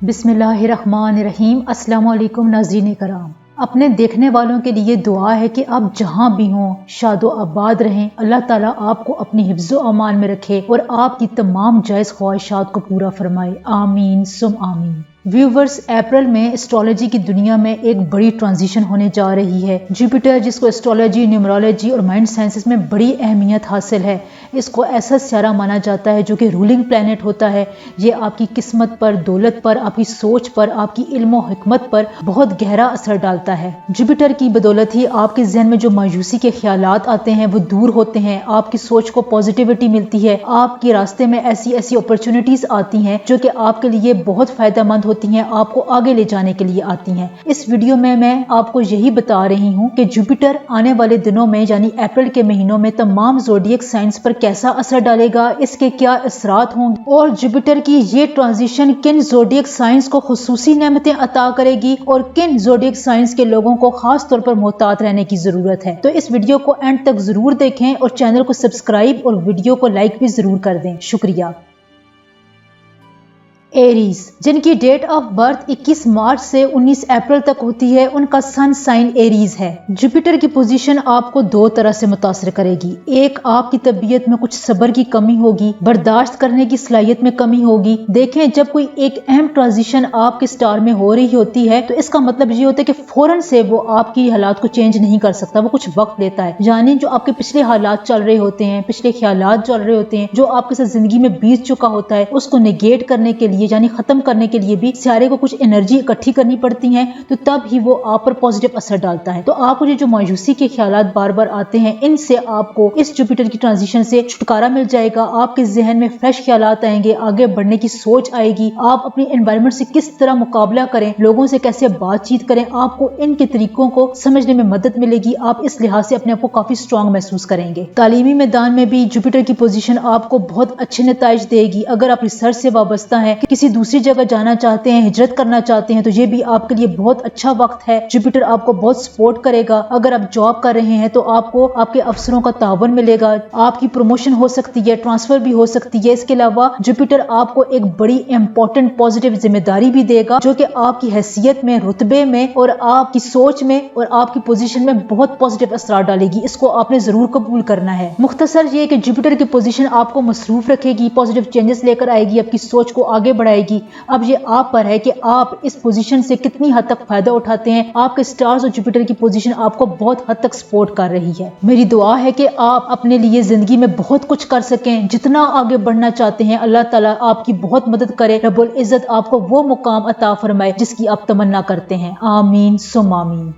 बिस्मिल्लाहिर्रहमानिर्रहीम। अस्सलाम वालेकुम नाज़रीन कराम। अपने देखने वालों के लिए दुआ है कि आप जहाँ भी हों शादो आबाद रहें। अल्लाह ताला आपको अपनी हिफ्ज़ो अमान में रखे और आपकी तमाम जायज़ ख्वाहिशात को पूरा फरमाए। आमीन सुम आमीन। व्यूवर्स, अप्रैल में एस्ट्रोलॉजी की दुनिया में एक बड़ी ट्रांजिशन होने जा रही है। जुपिटर, जिसको एस्ट्रोलॉजी, न्यूमरोलॉजी और माइंड साइंसेस में बड़ी अहमियत हासिल है, इसको ऐसा सियारा माना जाता है जो कि रूलिंग प्लैनेट होता है। ये आपकी किस्मत पर, दौलत पर, आपकी सोच पर, आपकी इल्म और हिकमत पर बहुत गहरा असर डालता है। जुपिटर की बदौलत ही आपके जहन में जो मायूसी के ख्यालात आते हैं वो दूर होते हैं, आपकी सोच को पॉजिटिविटी मिलती है, आपके रास्ते में ऐसी ऐसी अपॉर्चुनिटीज आती हैं जो कि आपके लिए बहुत फायदेमंद होती हैं, आपको आगे ले जाने के लिए आती हैं। इस वीडियो में मैं आपको यही बता रही हूँ कि जुपिटर आने वाले दिनों में यानी अप्रैल के महीनों में तमाम ज़ोडिएक साइंस पर कैसा असर डालेगा, इसके क्या असरात होंगे और जुपिटर की ये ट्रांजिशन किन ज़ोडिएक साइंस को खुसूसी नेमतें अता करेगी और किन ज़ोडिएक साइंस के लोगों को खास तौर पर मोहतात रहने की जरूरत है। तो इस वीडियो को एंड तक जरूर देखें और चैनल को सब्सक्राइब और वीडियो को लाइक भी जरूर कर दें। शुक्रिया। एरीज, जिनकी डेट ऑफ बर्थ 21 मार्च से 19 अप्रैल तक होती है, उनका सन साइन एरीज है। जुपिटर की पोजीशन आपको दो तरह से मुतासर करेगी। एक, आपकी तबीयत में कुछ सब्र की कमी होगी, बर्दाश्त करने की सलाहियत में कमी होगी। देखें, जब कोई एक अहम ट्रांजिशन आपके स्टार में हो रही होती है तो इसका मतलब ये होता है कि फौरन से वो आपकी हालात को चेंज नहीं कर सकता, वो कुछ वक्त लेता है। यानी जो आपके पिछले हालात चल रहे होते हैं, पिछले ख्यालात चल रहे होते हैं, जो आपके साथ जिंदगी में बीत चुका होता है, उसको निगेट करने के लिए यानी खत्म करने के लिए भी सारे को कुछ एनर्जी इकट्ठी करनी पड़ती है, तो तब ही वो आप पर पॉजिटिव असर डालता है। तो आपको जो मायूसी के ख्यालात बार बार आते हैं, इनसे आपको इस जुपिटर की ट्रांजिशन से छुटकारा मिल जाएगा। आपके जहन में फ्रेश ख्यालात आएंगे, आगे बढ़ने की सोच आएगी, आप अपनी एनवायरनमेंट से किस तरह मुकाबला करें, लोगों से कैसे बातचीत करें, आपको इनके तरीकों को समझने में मदद मिलेगी। आप इस लिहाज से अपने आप को काफी स्ट्रॉन्ग महसूस करेंगे। तालीमी मैदान में भी जुपिटर की पोजीशन आपको बहुत अच्छे नताइज देगी। अगर आप रिसर्च से वाबस्ता है, किसी दूसरी जगह जाना चाहते हैं, हिजरत करना चाहते हैं, तो ये भी आपके लिए बहुत अच्छा वक्त है। जुपिटर आपको बहुत सपोर्ट करेगा। अगर आप जॉब कर रहे हैं तो आपको आपके अफसरों का तावन मिलेगा, आपकी प्रमोशन हो सकती है, ट्रांसफर भी हो सकती है। इसके अलावा जुपिटर आपको एक बड़ी इंपॉर्टेंट पॉजिटिव जिम्मेदारी भी देगा जो कि आपकी हैसियत में, रुतबे में और आपकी सोच में और आपकी पोजीशन में बहुत पॉजिटिव असर डालेगी। इसको आपने जरूर कबूल करना है। मुख्तसर ये कि जुपिटर की पोजीशन आपको मसरूफ रखेगी, पॉजिटिव चेंजेस लेकर आएगी, आपकी सोच को आगे बढ़ाएगी। अब ये आप पर है कि आप इस पोजीशन से कितनी हद तक फायदा उठाते हैं। आपके स्टार्स और जुपिटर की पोजीशन आपको बहुत हद तक सपोर्ट कर रही है। मेरी दुआ है कि आप अपने लिए जिंदगी में बहुत कुछ कर सकें, जितना आगे बढ़ना चाहते हैं। अल्लाह ताला आपकी बहुत मदद करे, रब्बुल इज्जत आपको वो मुकाम अता फरमाए जिसकी आप तमन्ना करते हैं। आमीन सुम आमीन।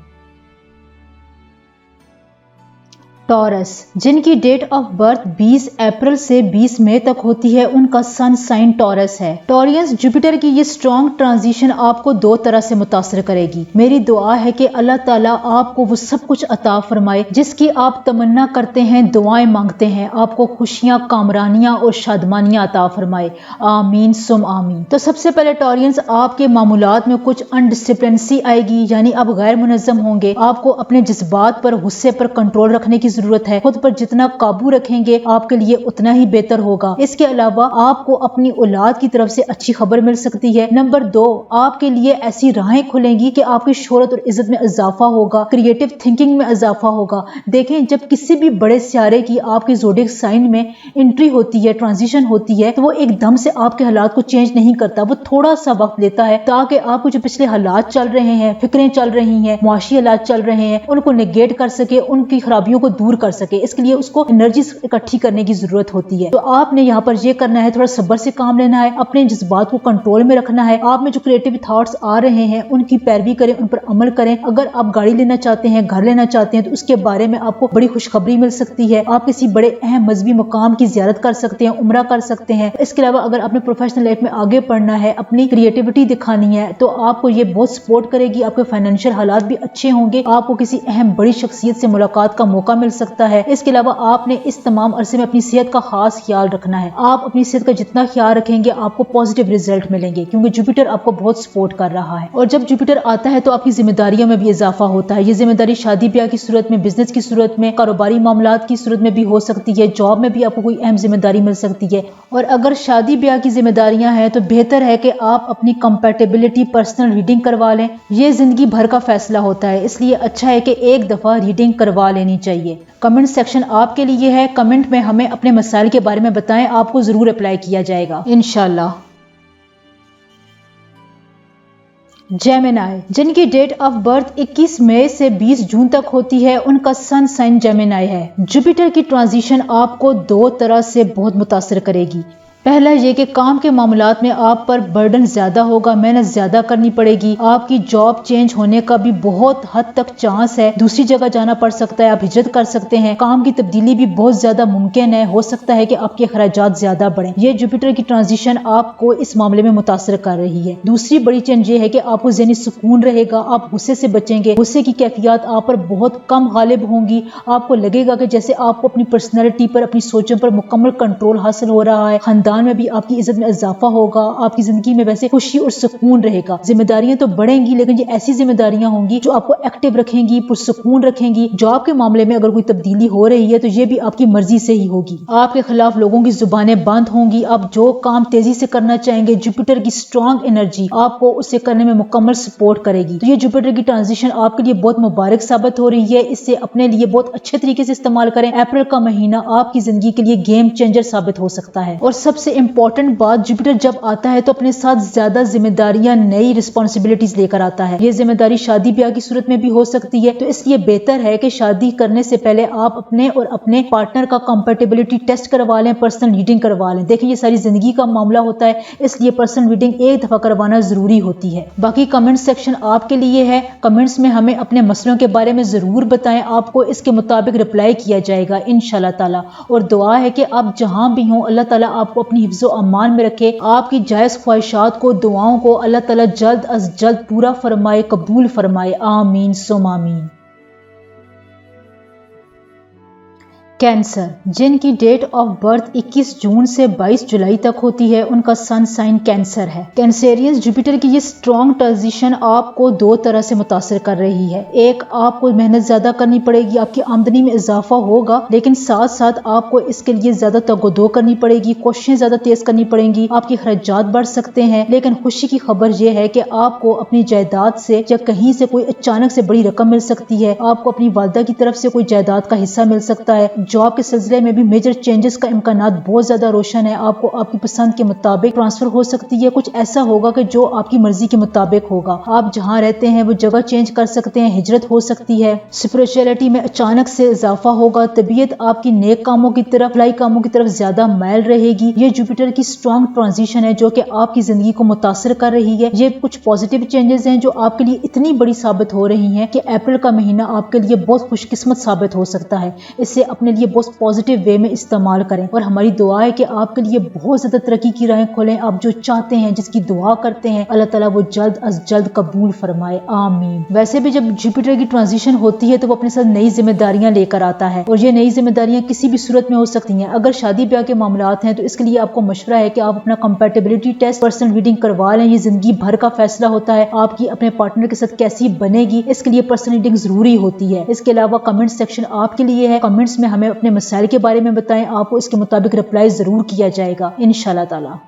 टॉरस, जिनकी डेट ऑफ बर्थ 20 अप्रैल से 20 मई तक होती है, उनका सन साइन टॉरस है। टॉरियंस, जुपिटर की ये स्ट्रॉन्ग ट्रांजिशन आपको दो तरह से मुतासर करेगी। मेरी दुआ है कि अल्लाह ताला आपको वो सब कुछ अता फरमाए जिसकी आप तमन्ना करते हैं, दुआएं मांगते हैं। आपको खुशियां, कामरानियां और शादमानियां अता फरमाए। आमीन सुम आमीन। तो सबसे पहले टॉरियंस, आपके मामूलात में कुछ अनडिसिप्लिनसी आएगी, यानी आप गैर मुनज़्ज़म होंगे। आपको अपने जज्बात पर, गुस्से पर कंट्रोल रखने की जरूरत है। खुद पर जितना काबू रखेंगे आपके लिए उतना ही बेहतर होगा। इसके अलावा आपको अपनी औलाद की तरफ से अच्छी खबर मिल सकती है। नंबर 2, आपके लिए ऐसी राहें खुलेंगी कि आपकी शोहरत और इज्जत में इजाफा होगा, क्रिएटिव थिंकिंग में इजाफा होगा। देखें, जब किसी भी बड़े सियारे की आपके ज़ोडिएक साइन में एंट्री होती है, ट्रांजिशन होती है, तो वो एकदम से आपके हालात को चेंज नहीं करता। वो थोड़ा सा वक्त लेता है ताकि आपको जो पिछले हालात चल रहे हैं, फिक्रें चल रही हैं, मुआशी हालात चल रहे हैं, उनको निगेट कर सके, उनकी खराबियों को दूर कर सके। इसके लिए उसको एनर्जी इकट्ठी करने की जरूरत होती है। तो आपने यहाँ पर ये करना है, थोड़ा सब्र से काम लेना है, अपने जज्बात को कंट्रोल में रखना है। आप में जो क्रिएटिव थॉट्स आ रहे हैं उनकी पैरवी करें, उन पर अमल करें। अगर आप गाड़ी लेना चाहते हैं, घर लेना चाहते हैं, तो उसके बारे में आपको बड़ी खुशखबरी मिल सकती है। आप किसी बड़े अहम मजहबी मुकाम की जियारत कर सकते हैं, उम्रा कर सकते हैं। इसके अलावा अगर आपने प्रोफेशनल लाइफ में आगे पढ़ना है, अपनी क्रिएटिविटी दिखानी है, तो आपको ये बहुत सपोर्ट करेगी। आपके फाइनेंशियल हालात भी अच्छे होंगे, आपको किसी अहम बड़ी शख्सियत से मुलाकात का मौका मिल सकता है। इसके अलावा आपने इस तमाम अरसे में अपनी सेहत का खास ख्याल रखना है। आप अपनी सेहत का जितना ख्याल रखेंगे आपको पॉजिटिव रिजल्ट मिलेंगे, क्योंकि जुपिटर आपको बहुत सपोर्ट कर रहा है। और जब जुपिटर आता है तो आपकी जिम्मेदारियों में भी इजाफा होता है। ये जिम्मेदारी शादी ब्याह की सूरत में, बिजनेस की सूरत में, कारोबारी मामलात की सूरत में भी हो सकती है, जॉब में भी आपको कोई अहम जिम्मेदारी मिल सकती है। और अगर शादी ब्याह की जिम्मेदारियां हैं तो बेहतर है कि आप अपनी कंपैटिबिलिटी पर्सनल रीडिंग करवा लें। ये जिंदगी भर का फैसला होता है, इसलिए अच्छा है कि एक दफा रीडिंग करवा लेनी चाहिए। कमेंट सेक्शन आपके लिए है। कमेंट में हमें अपने मसाइल के बारे में बताएं, आपको जरूर अप्लाई किया जाएगा इंशाल्लाह। जेमिनाई, जिनकी डेट ऑफ बर्थ 21 मई से 20 जून तक होती है, उनका सन साइन जेमिनाई है। जुपिटर की ट्रांजिशन आपको दो तरह से बहुत मुतासर करेगी। पहला ये कि काम के मामलात में आप पर बर्डन ज्यादा होगा, मेहनत ज्यादा करनी पड़ेगी, आपकी जॉब चेंज होने का भी बहुत हद तक चांस है, दूसरी जगह जाना पड़ सकता है, आप हिजरत कर सकते हैं, काम की तब्दीली भी बहुत ज्यादा मुमकिन है, हो सकता है कि आपके खर्चात ज्यादा बढ़े। ये जुपिटर की ट्रांजिशन आपको इस मामले में मुतासर कर रही है। दूसरी बड़ी चेंज ये है कि आपको ज़हनी सुकून रहेगा, आप गुस्से से बचेंगे, गुस्से की कैफियत आप पर बहुत कम गालिब होंगी, आपको लगेगा कि जैसे आपको अपनी पर्सनैलिटी पर, अपनी सोचों पर मुकम्मल कंट्रोल हासिल हो रहा है, खानदान में भी आपकी इज्जत में इजाफा होगा, आपकी जिंदगी में वैसे खुशी और सुकून रहेगा। जिम्मेदारियां तो बढ़ेंगी, लेकिन ये ऐसी जिम्मेदारियां होंगी जो आपको एक्टिव रखेंगी, पुरसुकून रखेंगी। जॉब के मामले में अगर कोई तब्दीली हो रही है तो ये भी आपकी मर्जी से ही होगी। आपके खिलाफ लोगों की जुबानें बंद होंगी, आप जो काम तेजी से करना चाहेंगे, जुपिटर की स्ट्रॉन्ग एनर्जी आपको उसे करने में मुकम्मल सपोर्ट करेगी। तो ये जुपिटर की ट्रांजिशन आपके लिए बहुत मुबारक साबित हो रही है, इससे अपने लिए बहुत अच्छे तरीके से इस्तेमाल करें। अप्रैल का महीना आपकी जिंदगी के लिए गेम चेंजर साबित हो सकता है। और सबसे इंपॉर्टेंट बात, जुपिटर जब आता है तो अपने साथ ज्यादा जिम्मेदारियां, नई रिस्पॉन्सिबिलिटीज लेकर आता है। ये जिम्मेदारी शादी ब्याह की सूरत में भी हो सकती है, तो इसलिए बेहतर है कि शादी करने से पहले आप अपने और अपने पार्टनर का कंपैटिबिलिटी टेस्ट करवा लें, पर्सनल रीडिंग करवा लें। देखिए ये सारी जिंदगी का मामला होता है, इसलिए पर्सनल रीडिंग एक दफा करवाना जरूरी होती है। बाकी कमेंट सेक्शन आपके लिए है। कमेंट्स में हमें अपने मसलों के बारे में जरूर बताएं, आपको इसके मुताबिक रिप्लाई किया जाएगा इंशाल्लाह ताला। और दुआ है कि आप जहां भी हों, अल्लाह ताला आपको अपनी हिफ्ज़ो अमान में रखे, आपकी जायज़ ख्वाहिशात को, दुआओं को अल्लाह ताला जल्द अज जल्द पूरा फरमाए, कबूल फरमाए। आमीन सुम आमीन। कैंसर, जिनकी डेट ऑफ बर्थ 21 जून से 22 जुलाई तक होती है, उनका सन साइन कैंसर है। कैंसेरियंस, जुपिटर की ये स्ट्रॉन्ग ट्रांजिशन आपको दो तरह से मुतासर कर रही है। एक, आपको मेहनत ज्यादा करनी पड़ेगी, आपकी आमदनी में इजाफा होगा, लेकिन साथ साथ आपको इसके लिए ज्यादा तगोदो करनी पड़ेगी, कोशिशें ज्यादा तेज करनी पड़ेंगी, आपके खर्चात बढ़ सकते हैं। लेकिन खुशी की खबर यह है कि आपको अपनी जायदाद से या कहीं से कोई अचानक से बड़ी रकम मिल सकती है, आपको अपनी वालिदा की तरफ से कोई जायदाद का हिस्सा मिल सकता है। जॉब के सिलसिले में भी मेजर चेंजेस का इम्कानात बहुत ज्यादा रोशन है, आपको आपकी पसंद के मुताबिक ट्रांसफर हो सकती है, कुछ ऐसा होगा कि जो आपकी मर्जी के मुताबिक होगा। आप जहां रहते हैं वो जगह चेंज कर सकते हैं, हिजरत हो सकती है, स्पिरिचुअलिटी में अचानक से इजाफा होगा, तबीयत आपकी नेक कामों की तरफ, भलाई कामों की तरफ ज्यादा माइल रहेगी। ये जुपिटर की स्ट्रॉन्ग ट्रांजिशन है जो कि आपकी जिंदगी को मुतासर कर रही है। ये कुछ पॉजिटिव चेंजेस हैं जो आपके लिए इतनी बड़ी साबित हो रही हैं कि अप्रैल का महीना आपके लिए बहुत खुशकिस्मत साबित हो सकता है। इसे अपने लिए बहुत पॉजिटिव वे में इस्तेमाल करें और हमारी दुआ है कि आपके लिए बहुत ज्यादा तरक्की की राहें खोलें। आप जो चाहते हैं, जिसकी दुआ करते हैं, अल्लाह ताला वो जल्द अज जल्द कबूल फरमाए। आमीन। वैसे भी जब जुपिटर की ट्रांजिशन होती है तो वो अपने साथ नई जिम्मेदारियां लेकर आता है और ये नई जिम्मेदारियां किसी भी सूरत में हो सकती हैं। अगर शादी ब्याह के मामलात हैं तो इसके लिए आपको मशवरा है कि आप अपना कंपैटिबिलिटी टेस्ट, पर्सनल रीडिंग करवा लें। ये जिंदगी भर का फैसला होता है, आपकी अपने पार्टनर के साथ कैसी बनेगी, इसके लिए पर्सनल रीडिंग जरूरी होती है। इसके अलावा कमेंट सेक्शन आपके लिए है। कमेंट्स में हमें अपने मसाइल के बारे में बताएं, आपको इसके मुताबिक रिप्लाई जरूर किया जाएगा इंशाल्लाह ताला।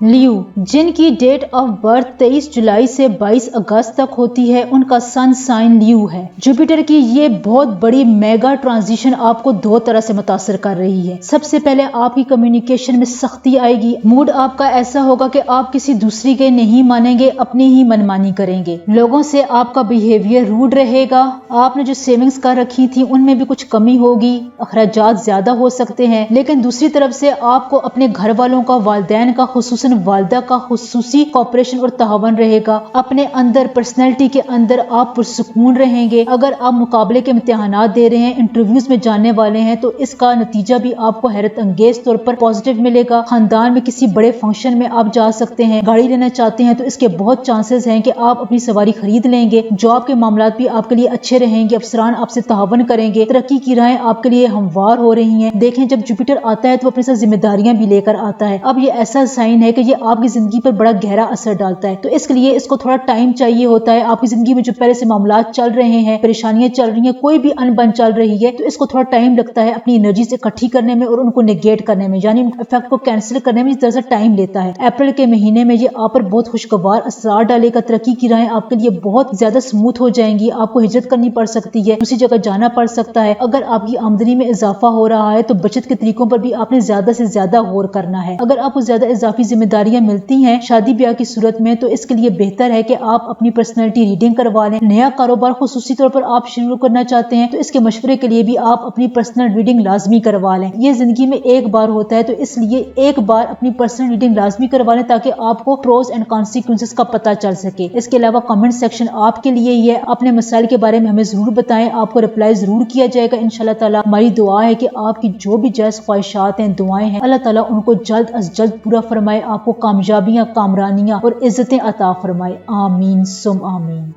लियो, जिनकी डेट ऑफ बर्थ 23 जुलाई से 22 अगस्त तक होती है, उनका सन साइन लियो है। जुपिटर की ये बहुत बड़ी मेगा ट्रांजिशन आपको दो तरह से मुतासर कर रही है। सबसे पहले आपकी कम्युनिकेशन में सख्ती आएगी, मूड आपका ऐसा होगा कि आप किसी दूसरी के नहीं मानेंगे, अपनी ही मनमानी करेंगे। लोगों से आपका बिहेवियर रूड रहेगा, आपने जो सेविंग्स कर रखी थी उनमें भी कुछ कमी होगी, अखराजात ज्यादा हो सकते हैं। लेकिन दूसरी तरफ से आपको अपने घर वालों का, वालिदैन का, खुसूसन खुसूसन वालदा का खुसूसी कॉपरेशन और तावन रहेगा। अपने अंदर पर्सनैलिटी के अंदर आप पुरसुकून रहेंगे। अगर आप मुकाबले के इम्तिहानात दे रहे हैं, इंटरव्यूज में जाने वाले हैं, तो इसका नतीजा भी आपको हैरत अंगेज तौर पर पॉजिटिव मिलेगा। खानदान में किसी बड़े फंक्शन में आप जा सकते हैं। गाड़ी लेना चाहते हैं तो इसके बहुत चांसेस हैं कि आप अपनी सवारी खरीद लेंगे। जॉब के मामलात भी आपके लिए अच्छे रहेंगे। अफसरान आपसे तावन करेंगे। तरक्की की राहें आपके लिए हमवार हो रही हैं। देखें, जब जुपिटर आता है तो अपने साथ जिम्मेदारियां भी लेकर आता है। अब ये ऐसा साइन है कि ये आपकी जिंदगी पर बड़ा गहरा असर डालता है, तो इसके लिए इसको थोड़ा टाइम चाहिए होता है। आपकी जिंदगी में जो पहले से मामलात चल रहे हैं, परेशानियां चल रही हैं, कोई भी अनबन चल रही है, तो इसको थोड़ा टाइम लगता है अपनी एनर्जी से इकट्ठी करने में और उनको नेगेट करने में, यानी इफेक्ट को कैंसिल करने में इस तरह से टाइम लेता है। अप्रैल के महीने में ये आप पर बहुत खुशगवार असरार डालेगा। तरक्की की राहें आपके लिए बहुत ज्यादा स्मूथ हो जाएंगी। आपको हिजरत करनी पड़ सकती है, दूसरी जगह जाना पड़ सकता है। अगर आपकी आमदनी में इजाफा हो रहा है तो बचत के तरीकों पर भी आपने ज्यादा से ज्यादा गौर करना है। अगर आपको ज्यादा इजाफी जिम्मेदारियां मिलती हैं शादी ब्याह की सूरत में, तो इसके लिए बेहतर है कि आप अपनी पर्सनैलिटी रीडिंग करवा लें। नया कारोबार खुसूसी तौर पर आप शुरू करना चाहते हैं तो इसके मशवरे के लिए भी आप अपनी पर्सनल रीडिंग लाजमी करवा लें। ये जिंदगी में एक बार होता है, तो इसलिए एक बार अपनी पर्सनल रीडिंग लाजमी करवा लें ताकि आपको प्रोज एंड कॉन्सिक्वेंसेस का पता चल सके। इसके अलावा कमेंट सेक्शन आपके लिए ही है। अपने मसाइल के बारे में हमें जरूर बताएं, आपको रिप्लाई जरूर किया जाएगा इंशाल्लाह ताला। हमारी दुआ है कि आपकी जो भी जायज ख्वाहिशात हैं, दुआएं हैं, अल्लाह ताला उनको जल्द अज जल्द पूरा फरमाए, आपको कामयाबियां, कामरानियां और इज्जतें अता फरमाए। आमीन सुम आमीन।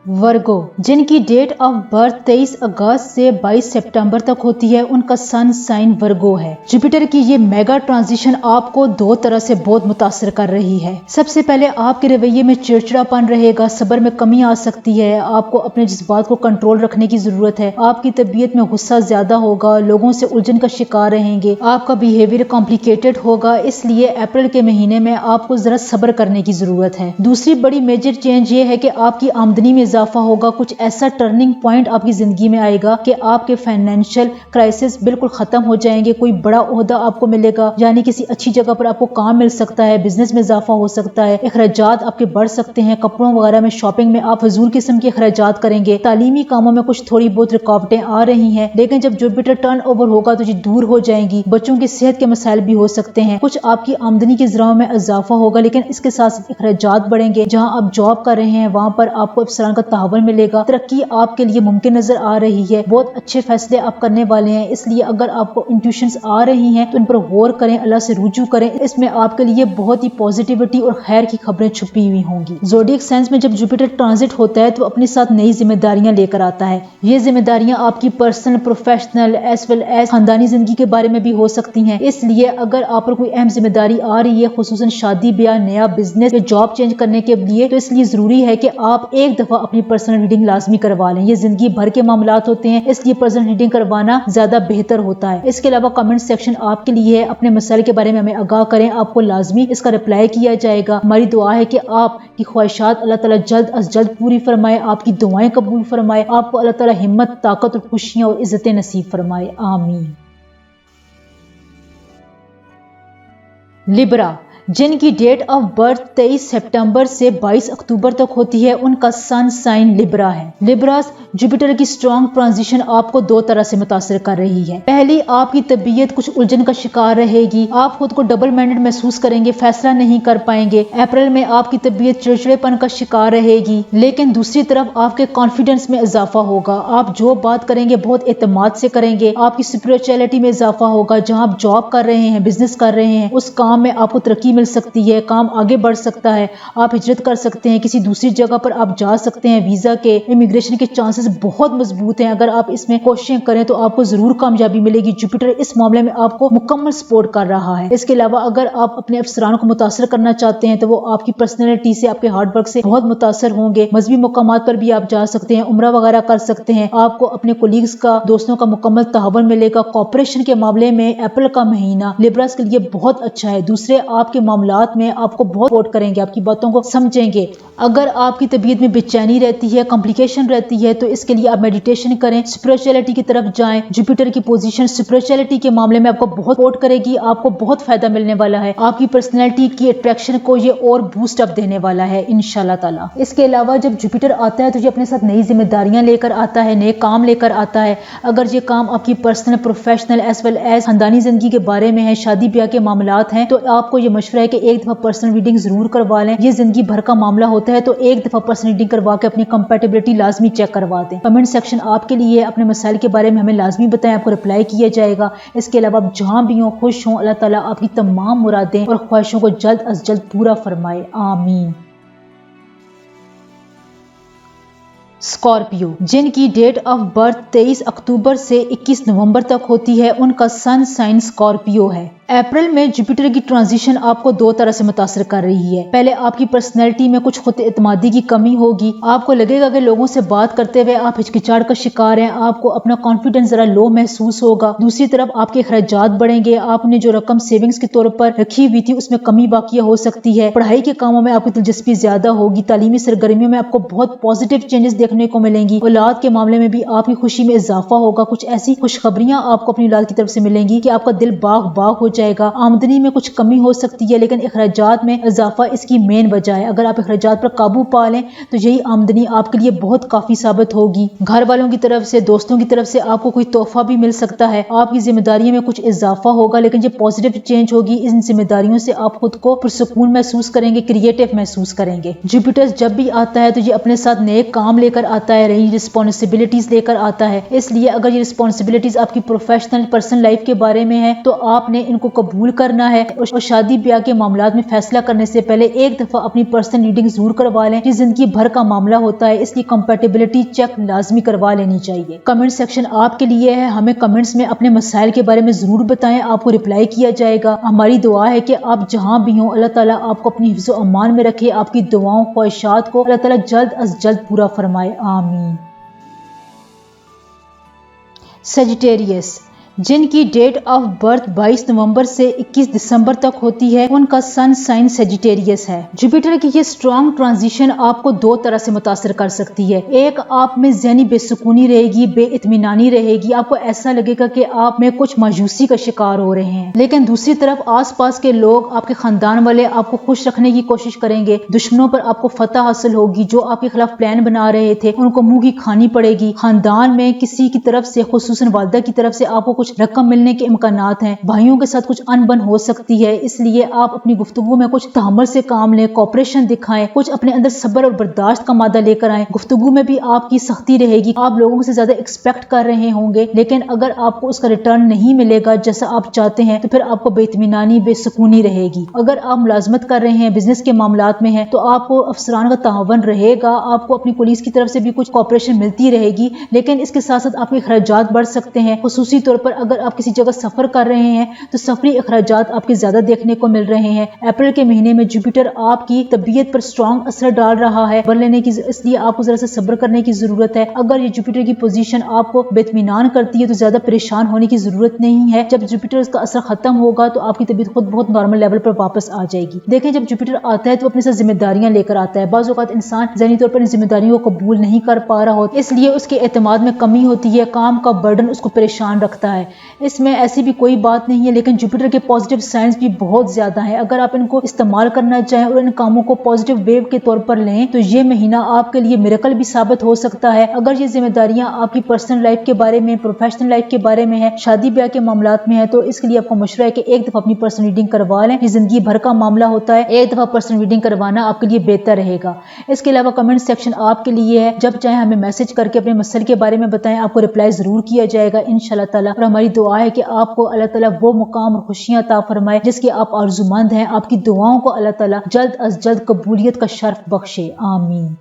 वर्गो, जिनकी डेट ऑफ बर्थ 23 अगस्त से 22 सितंबर तक होती है, उनका सन साइन वर्गो है। जुपिटर की ये मेगा ट्रांजिशन आपको दो तरह से बहुत मुतासर कर रही है। सबसे पहले आपके रवैये में चिड़चिड़ापन रहेगा, सब्र में कमी आ सकती है, आपको अपने जज्बात को कंट्रोल रखने की जरूरत है। आपकी तबीयत में गुस्सा ज्यादा होगा, लोगों से उलझन का शिकार रहेंगे, आपका बिहेवियर कॉम्प्लिकेटेड होगा, इसलिए अप्रैल के महीने में आपको जरा सब्र करने की जरूरत है। दूसरी बड़ी मेजर चेंज ये है कि आपकी आमदनी में इजाफा होगा। कुछ ऐसा टर्निंग पॉइंट आपकी जिंदगी में आएगा कि आपके फाइनेंशियल क्राइसिस बिल्कुल खत्म हो जाएंगे। कोई बड़ा ओहदा आपको मिलेगा, यानी किसी अच्छी जगह पर आपको काम मिल सकता है, बिजनेस में इजाफा हो सकता है, अखराजात आपके बढ़ सकते हैं, कपड़ों वगैरह में, शॉपिंग में आप फजूल किस्म के अखराजात करेंगे। तालीमी कामों में कुछ थोड़ी बहुत रुकावटें आ रही हैं, लेकिन जब जुपिटर टर्न ओवर होगा तो ये दूर हो जाएंगी। बच्चों की सेहत के मसाइल भी हो सकते हैं। कुछ आपकी आमदनी के ज़राओं में इजाफा होगा, लेकिन इसके साथ अखराजात बढ़ेंगे। जहां आप जॉब कर रहे हैं वहां पर आपको अफसरान का तावन मिलेगा। तरक्की आपके लिए मुमकिन नजर आ रही है। बहुत अच्छे फैसले आप करने वाले हैं, इसलिए अगर आपको इंट्यूशंस आ रही हैं तो इन पर गौर करें, अल्लाह से रुजू करें। इसमें आपके लिए बहुत ही पॉजिटिविटी और खैर की खबरें छुपी हुई होंगी। ज़ोडिएक साइंस में जब जुपिटर ट्रांजिट होता है तो अपने साथ नई जिम्मेदारियां लेकर आता है। ये जिम्मेदारियां आपकी personal, professional as well as खानदानी जिंदगी के बारे में भी हो सकती हैं। इसलिए अगर आप पर कोई अहम जिम्मेदारी आ रही है, खुसूसन शादी ब्याह, नया बिजनेस या जॉब चेंज करने के लिए, तो इसलिए जरूरी है कि आप एक दफा अपनी पर्सनल रीडिंग लाजमी करवा लें। ये जिंदगी भर के मामलात होते हैं, इसलिए पर्सनल रीडिंग करवाना ज्यादा बेहतर होता है। इसके अलावा कमेंट सेक्शन आपके लिए है। अपने मसाइल के बारे में हमें आगाह करें, आपको लाजमी इसका रिप्लाई किया जाएगा। हमारी दुआ है कि आपकी ख्वाहिशात अल्लाह ताला जल्द अज जल्द पूरी फरमाए, आपकी दुआएं कबूल फरमाए, आपको अल्लाह ताला हिम्मत, ताकत और खुशियां और इज्जतें नसीब फरमाए। आमीन। लिब्रा, जिनकी डेट ऑफ बर्थ 23 सितंबर से 22 अक्टूबर तक होती है, उनका सन साइन लिब्रा है। लिब्रास, जुपिटर की स्ट्रॉन्ग ट्रांजिशन आपको दो तरह से मुतासर कर रही है। पहली, आपकी तबीयत कुछ उलझन का शिकार रहेगी, आप खुद को डबल माइंडेड महसूस करेंगे, फैसला नहीं कर पाएंगे। अप्रैल में आपकी तबीयत चिड़चिड़ेपन का शिकार रहेगी, लेकिन दूसरी तरफ आपके कॉन्फिडेंस में इजाफा होगा। आप जो बात करेंगे बहुत एतमाद से करेंगे, आपकी स्पिरिचुअलिटी में इजाफा होगा। जहां आप जॉब कर रहे हैं, बिजनेस कर रहे हैं, उस काम में आपको तरक्की मिल सकती है, काम आगे बढ़ सकता है, आप हिजरत कर सकते हैं, किसी दूसरी जगह पर आप जा सकते हैं। वीजा के, इमिग्रेशन के चांसेस बहुत मजबूत हैं। अगर आप इसमें कोशिशें करें तो आपको जरूर कामयाबी मिलेगी। जुपिटर इस मामले में आपको मुकम्मल सपोर्ट कर रहा है। इसके अलावा अगर आप अपने अफसरान को मुतासर करना चाहते हैं तो वो आपकी पर्सनैलिटी से, आपके हार्ड वर्क से बहुत मुतासर होंगे। मजहबी मुकामात पर भी आप जा सकते हैं, उम्रा वगैरह कर सकते हैं। आपको अपने कोलीग्स का, दोस्तों का मुकम्मल तावन मिलेगा। कॉपरेशन के मामले में अप्रैल का महीना लिब्रास के लिए बहुत अच्छा है। दूसरे आपके मामलात में आपको बहुत सपोर्ट करेंगे, आपकी बातों को समझेंगे। अगर आपकी तबीयत में बेचैनी रहती है, कॉम्प्लिकेशन रहती है, तो इसके लिए आप मेडिटेशन करें, स्पिरिचुअलिटी की तरफ जाएं। जुपिटर की पोजीशन स्पिरिचुअलिटी के मामले में आपको बहुत सपोर्ट करेगी, आपको बहुत फायदा मिलने वाला है। आपकी पर्सनैलिटी की अट्रैक्शन को ये और बूस्ट अप देने वाला है इंशाल्लाह ताला। इसके अलावा जब जुपिटर आता है तो ये अपने साथ नई जिम्मेदारियां लेकर आता है, नए काम लेकर आता है। अगर ये काम आपकी personal, professional as well as खानदानी जिंदगी के बारे में है, शादी ब्याह के मामलात हैं, तो आपको ये मशवरा है कि एक दफा पर्सनल रीडिंग जरूर करवा लें। ये जिंदगी भर का मामला होता है, तो एक दफा पर्सनल रीडिंग करवा के अपनी कंपैटिबिलिटी लाजमी चेक करवा दें। कमेंट सेक्शन आपके लिए, अपने मसाइल के बारे में हमें लाजमी बताएं, आपको रिप्लाई किया जाएगा। इसके अलावा आप जहां भी हो खुश हों, अल्लाह ताला आपकी तमाम मुरादें और ख्वाहिशों को जल्द अज जल्द पूरा फरमाए, आमीन। स्कॉर्पियो, जिनकी डेट ऑफ बर्थ 23 अक्टूबर से 21 नवंबर तक होती है, उनका सन साइन स्कॉर्पियो है। अप्रैल में जुपिटर की ट्रांजिशन आपको दो तरह से मुतासर कर रही है। पहले आपकी पर्सनैलिटी में कुछ खुद एतमादी की कमी होगी, आपको लगेगा कि लोगों से बात करते हुए आप हिचकिचाहट का शिकार हैं, आपको अपना कॉन्फिडेंस जरा लो महसूस होगा। दूसरी तरफ आपके अखराजात बढ़ेंगे, आपने जो रकम सेविंग्स के तौर पर रखी हुई थी उसमें कमी बाकिया हो सकती है। पढ़ाई के कामों में आपकी दिलचस्पी ज्यादा होगी, तालीमी सरगर्मियों में आपको बहुत पॉजिटिव चेंजेस देखने को मिलेंगी। औलाद के मामले में भी आपकी खुशी में इजाफा होगा, कुछ ऐसी खुशखबरियां आपको अपनी औलाद की तरफ से मिलेंगी कि आपका दिल बाग बाग हो जाएगा। आमदनी में कुछ कमी हो सकती है, लेकिन अखराजात में इजाफा इसकी मेन वजह है। अगर आप अखराजात पर काबू पा लें तो यही आमदनी आपके लिए बहुत काफी साबित होगी। घर वालों की तरफ से, दोस्तों की तरफ से आपको कोई तोहफा भी मिल सकता है। आपकी जिम्मेदारियों में कुछ इजाफा होगा, लेकिन ये पॉजिटिव चेंज होगी। इन जिम्मेदारियों से आप खुद को पुरसुकून महसूस करेंगे, क्रिएटिव महसूस करेंगे। जुपिटर जब भी आता है तो ये अपने साथ नए काम लेकर आता है, नई रिस्पॉन्सिबिलिटीज लेकर आता है। इसलिए अगर ये रिस्पॉन्सिबिलिटीज आपकी प्रोफेशनल पर्सनल लाइफ के बारे में है तो आपने इनको कबूल करना है और शादी ब्याह के मामलात में फैसला करने से पहले एक दफा अपनी पर्सनल रीडिंग जरूर करवा लें। ये जिंदगी भर का मामला होता है, इसकी कंपैटिबिलिटी चेक लाजमी करवा लेनी चाहिए। कमेंट सेक्शन आपके लिए है, हमें कमेंट्स में अपने मसाइल के बारे में जरूर बताएं, आपको रिप्लाई किया जाएगा। हमारी दुआ है कि आप जहां भी हो अल्लाह ताला आपको अपनी हिफ्ज़ और अमान में रखे, आपकी दुआओं ख्वाहिशात को अल्लाह ताला जल्द अज जल्द पूरा फरमाए, आमीन। सेजिटेरियस, जिनकी डेट ऑफ बर्थ 22 नवंबर से 21 दिसंबर तक होती है, उनका सन साइन सेजिटेरियस है। जुपिटर की ये स्ट्रॉन्ग ट्रांजिशन आपको दो तरह से मुतासर कर सकती है। एक, आप में ज़हनी बेसुकूनी रहेगी, बेइत्मीनानी रहेगी, आपको ऐसा लगेगा कि आप में कुछ मायूसी का शिकार हो रहे हैं। लेकिन दूसरी तरफ आस पास के लोग, आपके खानदान वाले आपको खुश रखने की कोशिश करेंगे, दुश्मनों पर आपको फतह हासिल होगी। जो आपके खिलाफ प्लान बना रहे थे उनको मुंह की खानी पड़ेगी। खानदान में किसी की तरफ से, खुसूसन वालिदा की तरफ से आपको कुछ रकम मिलने के इम्कानात हैं। भाइयों के साथ कुछ अनबन हो सकती है, इसलिए आप अपनी गुफ्तगू में कुछ तहम्मुल से काम लें, कोऑपरेशन दिखाएं, कुछ अपने अंदर सब्र और बर्दाश्त का मादा लेकर आएं। गुफ्तगू में भी आपकी सख्ती रहेगी, आप लोगों से ज्यादा एक्सपेक्ट कर रहे होंगे, लेकिन अगर आपको उसका रिटर्न नहीं मिलेगा जैसा आप चाहते हैं तो फिर आपको बेइत्मीनानी, बेसुकूनी रहेगी। अगर आप मुलाजमत कर रहे हैं, बिजनेस के मामलात में हैं, तो आपको अफसरान का तावन रहेगा, आपको अपनी पुलिस की तरफ से भी कुछ कोऑपरेशन मिलती रहेगी, लेकिन इसके साथ साथ आपके अखराजात बढ़ सकते हैं। खुसूसी तौर पर अगर आप किसी जगह सफर कर रहे हैं तो सफरी अखराजात आपके ज्यादा देखने को मिल रहे हैं। अप्रैल के महीने में जुपिटर आपकी तबीयत पर स्ट्रॉन्ग असर डाल रहा है, बर लेने की, इसलिए आपको जरा सा सब्र करने की जरूरत है। अगर ये जुपिटर की पोजीशन आपको बेतमीनान करती है तो ज्यादा परेशान होने की जरूरत नहीं है। जब जुपिटर का असर खत्म होगा तो आपकी तबीयत खुद बहुत नॉर्मल लेवल पर वापस आ जाएगी। देखें, जब जुपिटर आता है तो अपने साथ जिम्मेदारियां लेकर आता है। बाज़ औक़ात इंसान ज़हनी तौर पर इन जिम्मेदारियों को कबूल नहीं कर पा रहा होता, इसलिए उसके एतमाद में कमी होती है, काम का बर्डन उसको परेशान रखता है। इसमें ऐसी भी कोई बात नहीं है, लेकिन जुपिटर के पॉजिटिव साइंस भी बहुत ज्यादा है। अगर आप इनको इस्तेमाल करना चाहें और इन कामों को पॉजिटिव वेव के तौर पर लें तो ये महीना आपके लिए मिरेकल भी साबित हो सकता है। अगर ये जिम्मेदारियां आपकी पर्सनल लाइफ के बारे में, प्रोफेशनल लाइफ के बारे में है, शादी ब्याह के मामलात में है, तो इसके लिए आपको मशवरा है कि एक दफा अपनी पर्सनल रीडिंग करवा लें। ये जिंदगी भर का मामला होता है, एक दफा पर्सनल रीडिंग करवाना आपके लिए बेहतर रहेगा। इसके अलावा कमेंट सेक्शन आपके लिए है, जब चाहे हमें मैसेज करके अपने मसले के बारे में बताएं, आपको रिप्लाई जरूर किया जाएगा इंशाल्लाह ताला। और हमारी दुआ है कि आपको अल्लाह ताला वो मुकाम और खुशियां अता फरमाए जिसके आप आरज़ूमंद हैं। आपकी दुआओं को अल्लाह ताला जल्द अज जल्द कबूलियत का शर्फ बख्शे, आमीन।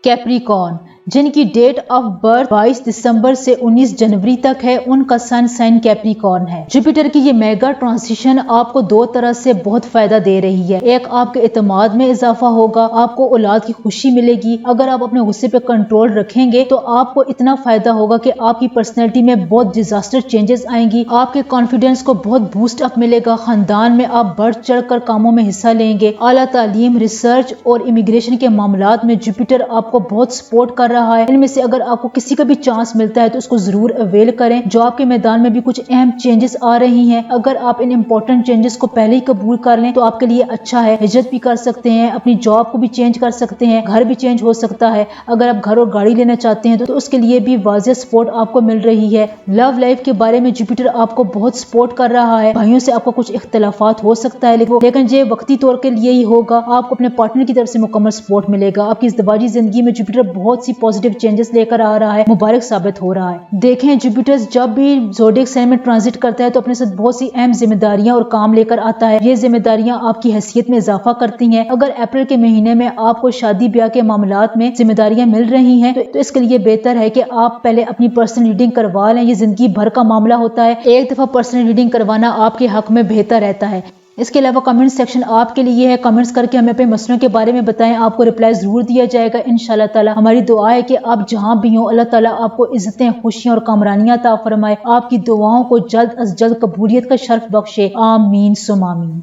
कैप्रिकॉर्न, जिनकी डेट ऑफ बर्थ 22 दिसंबर से 19 जनवरी तक है, उनका सन साइन कैप्रिकॉर्न है। जुपिटर की ये मेगा ट्रांजिशन आपको दो तरह से बहुत फायदा दे रही है। एक, आपके एतमाद में इजाफा होगा, आपको औलाद की खुशी मिलेगी। अगर आप अपने गुस्से पे कंट्रोल रखेंगे तो आपको इतना फायदा होगा कि आपकी पर्सनैलिटी में बहुत डिजास्टर चेंजेस आएंगी, आपके कॉन्फिडेंस को बहुत बूस्ट अप मिलेगा, खानदान में आप बढ़ चढ़ कर कामों में हिस्सा लेंगे। आला तालीम, रिसर्च और इमिग्रेशन के मामलात में जुपिटर आपको बहुत सपोर्ट कर रहा है। इनमें से अगर आपको किसी का भी चांस मिलता है तो उसको जरूर अवेल करें। जॉब के मैदान में भी कुछ अहम चेंजेस आ रही हैं, अगर आप इन इंपॉर्टेंट चेंजेस को पहले ही कबूल कर लें तो आपके लिए अच्छा है। हिजरत भी कर सकते हैं, अपनी जॉब को भी चेंज कर सकते हैं, घर भी चेंज हो सकता है। अगर आप घर और गाड़ी लेना चाहते हैं तो उसके लिए भी वाज़ेह सपोर्ट आपको मिल रही है। लव लाइफ के बारे में जुपिटर आपको बहुत सपोर्ट कर रहा है। भाइयों से आपको कुछ इख्तलाफात हो सकता है, लेकिन ये वक्ती तौर के लिए ही होगा। आपको अपने पार्टनर की तरफ से मुकम्मल सपोर्ट मिलेगा। आपकी इज़्दिवाजी जिंदगी में जुपिटर बहुत सी पॉजिटिव चेंजेस लेकर आ रहा है, मुबारक साबित हो रहा है। देखें, जुपिटर जब भी ज़ोडिएक साइन में ट्रांजिट करता है तो अपने साथ बहुत सी अहम जिम्मेदारियां और काम लेकर आता है। ये जिम्मेदारियां आपकी हैसियत में इजाफा करती हैं। अगर अप्रैल के महीने में आपको शादी ब्याह के मामलात में जिम्मेदारियां मिल रही हैं तो इसके लिए बेहतर है कि आप पहले अपनी पर्सनल रीडिंग करवा लें। ये जिंदगी भर का मामला होता है, एक दफा पर्सनल रीडिंग करवाना आपके हक में बेहतर रहता है। इसके अलावा कमेंट सेक्शन आपके लिए है, कमेंट्स करके हमें अपने मसलों के बारे में बताएं, आपको रिप्लाई जरूर दिया जाएगा इंशाल्लाह ताला। हमारी दुआ है कि आप जहां भी हो अल्लाह ताला आपको इज्जतें, खुशियां और कामरानियां अता फरमाए, आपकी दुआओं को जल्द अज जल्द कबूलियत का शर्फ बख्शे, आमीन सुम आमीन।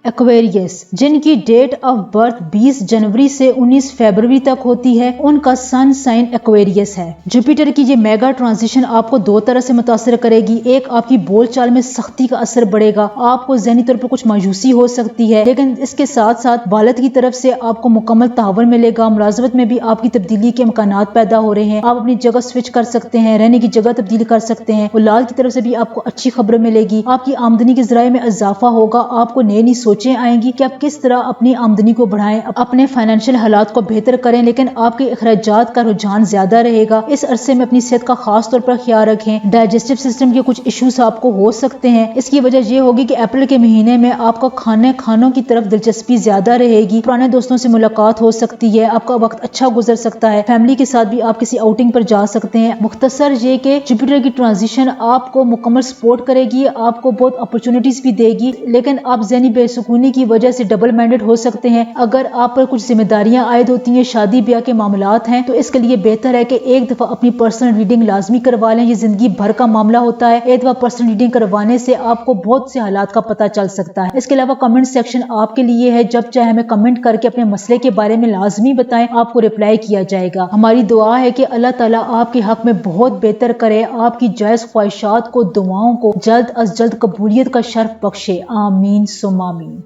एक्वेरियस, जिनकी डेट ऑफ बर्थ 20 जनवरी से 19 फरवरी तक होती है, उनका सन साइन एक्वेरियस है। जुपिटर की ये मेगा ट्रांजिशन आपको दो तरह से मुतासर करेगी। एक, आपकी बोलचाल में सख्ती का असर बढ़ेगा, आपको ज़हनी तौर पर कुछ मायूसी हो सकती है, लेकिन इसके साथ साथ वालिद की तरफ से आपको मुकम्मल तावन मिलेगा। मुलाजमत में भी आपकी तब्दीली के इम्कानात पैदा हो रहे हैं, आप अपनी जगह स्विच कर सकते हैं, रहने की जगह तब्दील कर सकते हैं। औलाद की तरफ से भी आपको अच्छी खबर मिलेगी, आपकी आमदनी के ज़राए में इजाफा होगा, आपको नई सोचें आएंगी कि आप किस तरह अपनी आमदनी को बढ़ाएं, अपने फाइनेंशियल हालात को बेहतर करें, लेकिन आपके अखराजात का रुझान ज्यादा रहेगा। इस अरसे में अपनी सेहत का खास तौर पर ख्याल रखें। डाइजेस्टिव सिस्टम के कुछ इश्यूज आपको हो सकते हैं, इसकी वजह यह होगी कि अप्रैल के महीने में आपका खानों की तरफ दिलचस्पी ज्यादा रहेगी, पुराने दोस्तों से मुलाकात हो सकती है, आपका वक्त अच्छा गुजर सकता है, फैमिली के साथ भी आप किसी आउटिंग पर जा सकते हैं। मुख्तसर ये कि जुपिटर की ट्रांजिशन आपको मुकम्मल सपोर्ट करेगी, आपको बहुत अपॉर्चुनिटीज भी देगी, लेकिन आप ज़हनी बेसुकूनी की वजह से डबल माइंडेड हो सकते हैं। अगर आप पर कुछ जिम्मेदारियां आयद होती हैं, शादी ब्याह के मामलात हैं, तो इसके लिए बेहतर है कि एक दफा अपनी पर्सनल रीडिंग लाजमी करवा लें। ये जिंदगी भर का मामला होता है, एक दफा पर्सनल रीडिंग करवाने से आपको बहुत से हालात का पता चल सकता है। इसके अलावा कमेंट सेक्शन आपके लिए है, जब चाहे हमें कमेंट करके अपने मसले के बारे में लाजमी बताएं, आपको रिप्लाई किया जाएगा। हमारी दुआ है कि अल्लाह ताला आपके हक में बहुत बेहतर करे, आपकी जायज ख्वाहिशात को, दुआओं को जल्द अज जल्द कबूलियत का शर्फ बख्शे, आमीन सुम आमीन।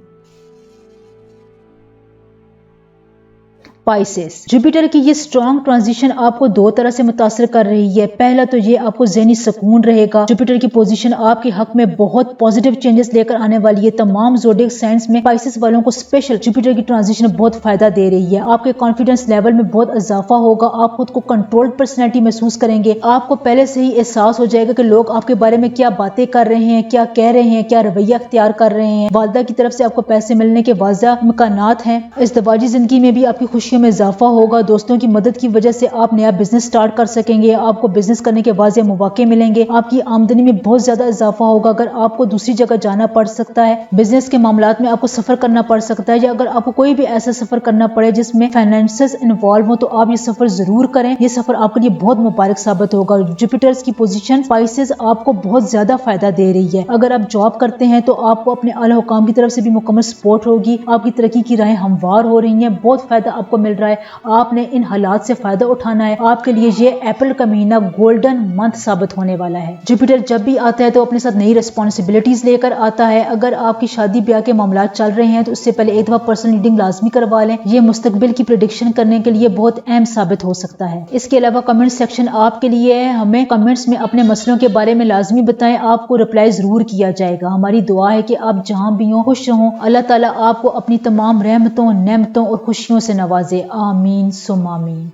स्पाइसेस, जुपिटर की ये स्ट्रॉन्ग ट्रांजिशन आपको दो तरह से मुतासर कर रही है। पहला तो ये आपको ज़हनी सुकून रहेगा। जुपिटर की पोजीशन आपके हक में बहुत पॉजिटिव चेंजेस लेकर आने वाली है। तमाम ज़ोडिएक साइंस में स्पाइसेस वालों को स्पेशल जुपिटर की ट्रांजिशन बहुत फायदा दे रही है। आपके कॉन्फिडेंस लेवल में बहुत इजाफा होगा, आप खुद को कंट्रोल्ड पर्सनैलिटी महसूस करेंगे। आपको पहले से ही एहसास हो जाएगा कि लोग आपके बारे में क्या बातें कर रहे हैं, क्या कह रहे हैं, क्या रवैया अख्तियार कर रहे हैं। वालिदा की तरफ से आपको पैसे मिलने के वाज़ेह इम्कानात हैं। इज़्दिवाजी जिंदगी में भी आपकी खुशियों में इजाफा होगा। दोस्तों की मदद की वजह से आप नया बिजनेस स्टार्ट कर सकेंगे, आपको बिजनेस करने के वाज़ेह मौके मिलेंगे। आपकी आमदनी में बहुत ज्यादा इजाफा होगा। अगर आपको दूसरी जगह जाना पड़ सकता है, बिजनेस के मामलात में आपको सफर करना पड़ सकता है, या अगर आपको कोई भी ऐसा सफर करना पड़े जिसमें फाइनेंसेस इन्वॉल्व हो, तो आप ये सफर जरूर करें। ये सफर आपके लिए बहुत मुबारक साबित होगा। जुपिटर्स की पोजीशन स्पाइसेस आपको बहुत ज्यादा फायदा दे रही है। अगर आप जॉब करते हैं तो आपको अपने आला हुकाम की तरफ से भी मुकम्मल सपोर्ट होगी। आपकी तरक्की की राहें हमवार हो रही हैं, बहुत फायदा आपको मिल रहा है। आपने इन हालात से फायदा उठाना है। आपके लिए ये अप्रैल का महीना गोल्डन मंथ साबित होने वाला है। जुपिटर जब भी आता है तो अपने साथ नई रिस्पॉन्सिबिलिटीज लेकर आता है। अगर आपकी शादी ब्याह के मामलात चल रहे हैं तो उससे पहले एक दफा पर्सनल रीडिंग लाजमी करवा लें। ये मुस्तकबिल की प्रेडिक्शन करने के लिए बहुत अहम साबित हो सकता है। इसके अलावा कमेंट सेक्शन आपके लिए है। हमें कमेंट्स में अपने मसलों के बारे में लाजमी बताएं, आपको रिप्लाई जरूर किया जाएगा। हमारी दुआ है कि आप जहां भी हो खुश रहें। अल्लाह ताला आपको अपनी तमाम रहमतों, नेमतों और खुशियों से नवाजे, आमीन सुम आमीन।